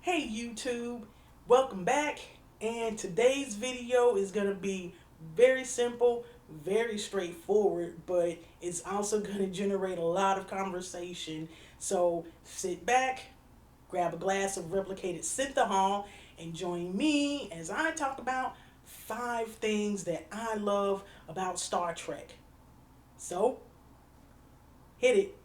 Hey YouTube, welcome back. And today's video is going to be very simple, very straightforward, but it's also going to generate a lot of conversation. So sit back, grab a glass of replicated synthahol, and join me as I talk about 5 things that I love about Star Trek. So, hit it.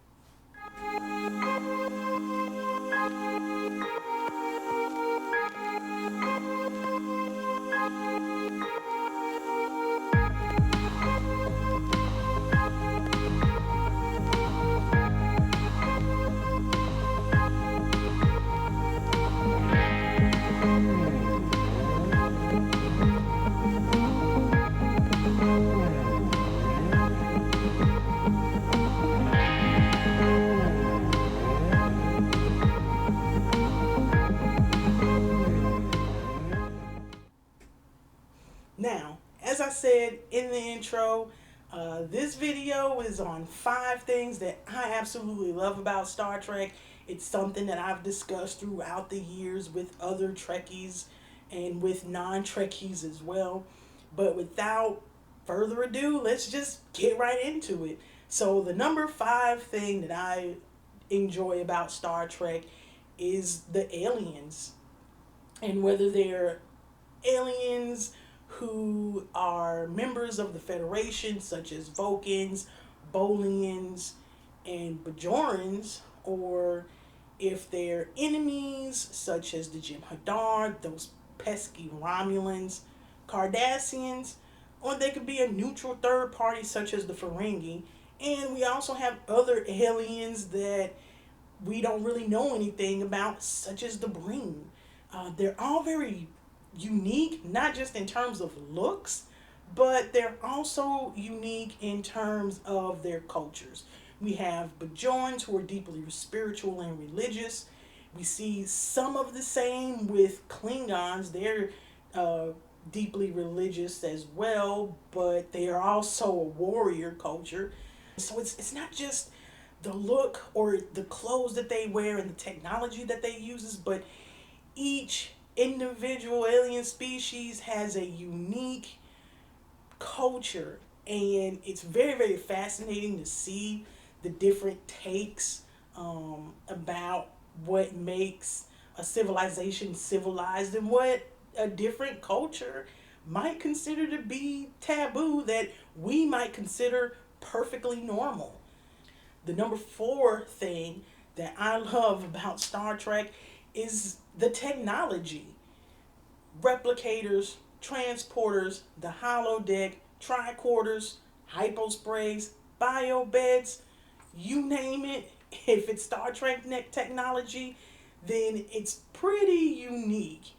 Now, as I said in the intro, this video is on 5 things that I absolutely love about Star Trek. It's something that I've discussed throughout the years with other Trekkies and with non-Trekkies as well. But without further ado, let's just get right into it. So the number 5 thing that I enjoy about Star Trek is the aliens. And whether they're aliens who are members of the Federation, such as Vulcans, Bolians, and Bajorans, or if they're enemies, such as the Jem'Hadar, those pesky Romulans, Cardassians, or they could be a neutral third party, such as the Ferengi. And we also have other aliens that we don't really know anything about, such as the Breen. They're all very unique, not just in terms of looks, but they're also unique in terms of their cultures. We have Bajorans who are deeply spiritual and religious. We see some of the same with Klingons. They're deeply religious as well, but they are also a warrior culture. So it's not just the look or the clothes that they wear and the technology that they uses, but each individual alien species has a unique culture, and it's very fascinating to see the different takes about what makes a civilization civilized and what a different culture might consider to be taboo that we might consider perfectly normal. The number 4 thing that I love about Star Trek is the technology. Replicators, transporters, the holodeck, tricorders, hyposprays, biobeds, you name it. If it's Star Trek technology, then it's pretty unique.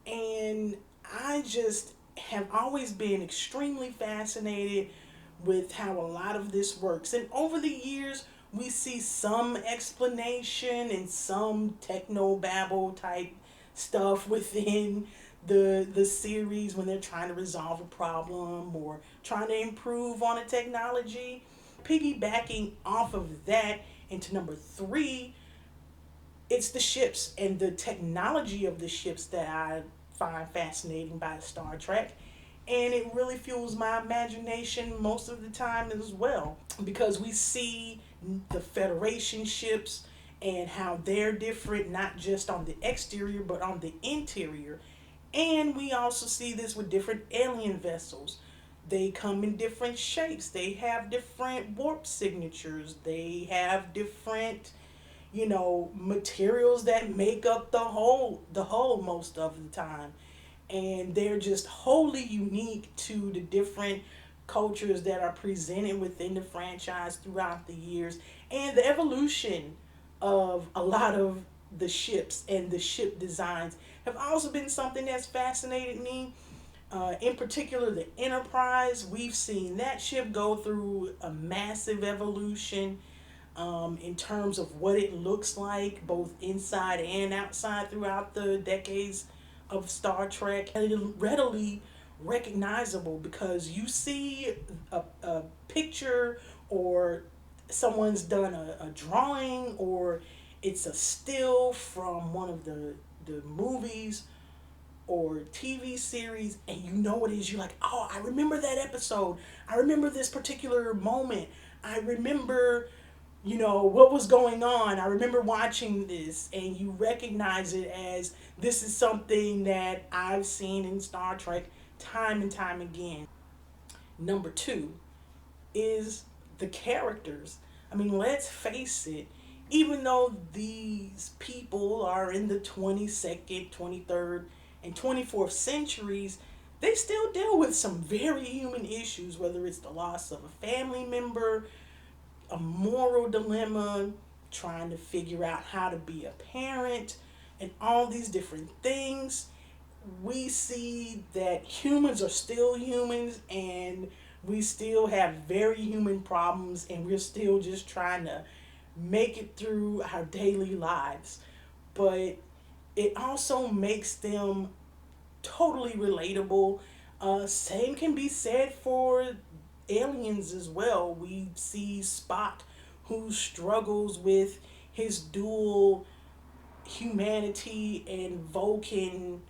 And I just have always been extremely fascinated with how a lot of this works. And over the years, we see some explanation and some techno babble type stuff within the series when they're trying to resolve a problem or trying to improve on a technology. Piggybacking off of that into number 3, it's the ships and the technology of the ships that I find fascinating by Star Trek. And it really fuels my imagination most of the time as well, because we see the Federation ships and how they're different, not just on the exterior but on the interior. And we also see this with different alien vessels. They come in different shapes, they have different warp signatures, they have different materials that make up the whole most of the time, and they're just wholly unique to the different cultures that are presented within the franchise throughout the years, and the evolution of a lot of the ships and the ship designs have also been something that's fascinated me. In particular, the Enterprise, we've seen that ship go through a massive evolution in terms of what it looks like, both inside and outside, throughout the decades of Star Trek. And it is readily recognizable because you see a picture, or someone's done a drawing, or It's a still from one of the movies or TV series, and you know what it is. You're like, oh, I remember that episode. I remember this particular moment. I remember, what was going on. I remember watching this, and you recognize it as this is something that I've seen in Star Trek time and time again. Number two is the characters. I mean, let's face it, even though these people are in the 22nd, 23rd, and 24th centuries, they still deal with some very human issues, whether it's the loss of a family member, a moral dilemma, trying to figure out how to be a parent, and all these different things. We see that humans are still humans, and we still have very human problems, and we're still just trying to make it through our daily lives. But it also makes them totally relatable. Same can be said for aliens as well. We see Spock, who struggles with his dual humanity and Vulcan,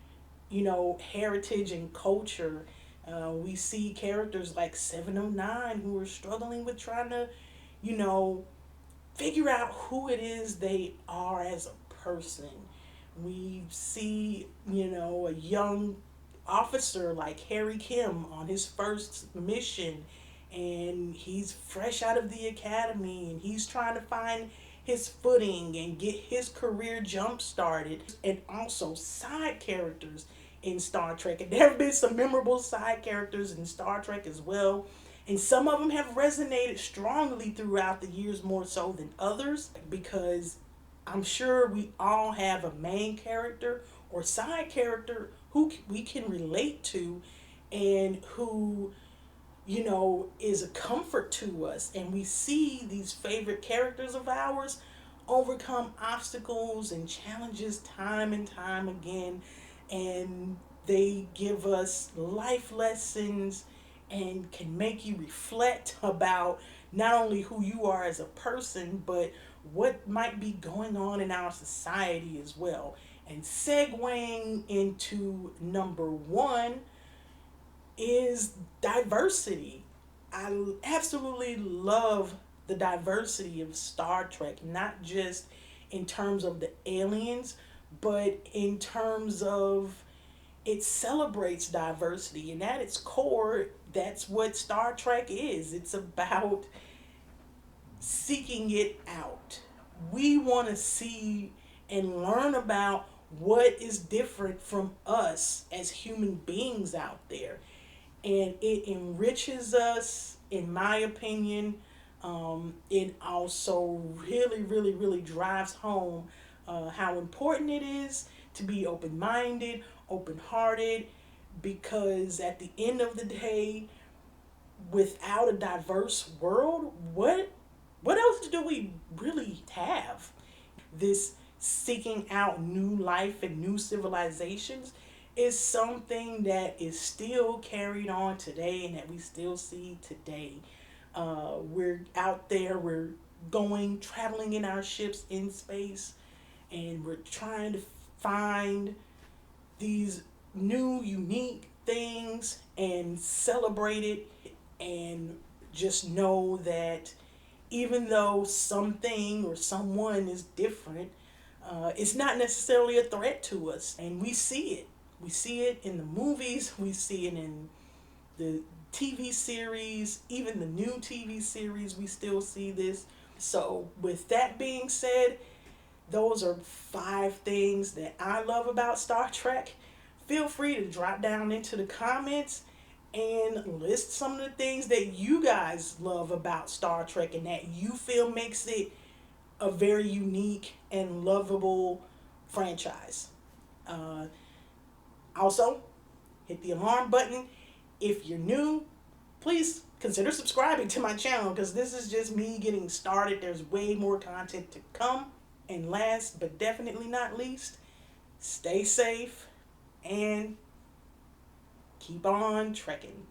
heritage and culture. We see characters like 709 who are struggling with trying to, you know, figure out who it is they are as a person. We see, a young officer like Harry Kim on his first mission, and he's fresh out of the academy, and he's trying to find his footing and get his career jump started. And also side characters in Star Trek, and there have been some memorable side characters in Star Trek as well, and some of them have resonated strongly throughout the years more so than others, because I'm sure we all have a main character or side character who we can relate to, and who, is a comfort to us. And we see these favorite characters of ours overcome obstacles and challenges time and time again. And they give us life lessons and can make you reflect about not only who you are as a person, but what might be going on in our society as well. And segueing into number one is diversity. I absolutely love the diversity of Star Trek, not just in terms of the aliens, but in terms of it celebrates diversity. And at its core, that's what Star Trek is. It's about seeking it out. We want to see and learn about what is different from us as human beings out there. And it enriches us, in my opinion. It also really, really, really drives home how important it is to be open minded, open hearted, because at the end of the day, without a diverse world, what else do we really have? This seeking out new life and new civilizations is something that is still carried on today and that we still see today. We're out there, we're traveling in our ships in space, and we're trying to find these new, unique things and celebrate it, and just know that even though something or someone is different, it's not necessarily a threat to us. And we see it. We see it in the movies, we see it in the TV series, even the new TV series, we still see this. So, with that being said, those are 5 things that I love about Star Trek. Feel free to drop down into the comments and list some of the things that you guys love about Star Trek and that you feel makes it a very unique and lovable franchise. Also, hit the alarm button. If you're new, please consider subscribing to my channel, because this is just me getting started. There's way more content to come. And last but definitely not least, stay safe and keep on trekking.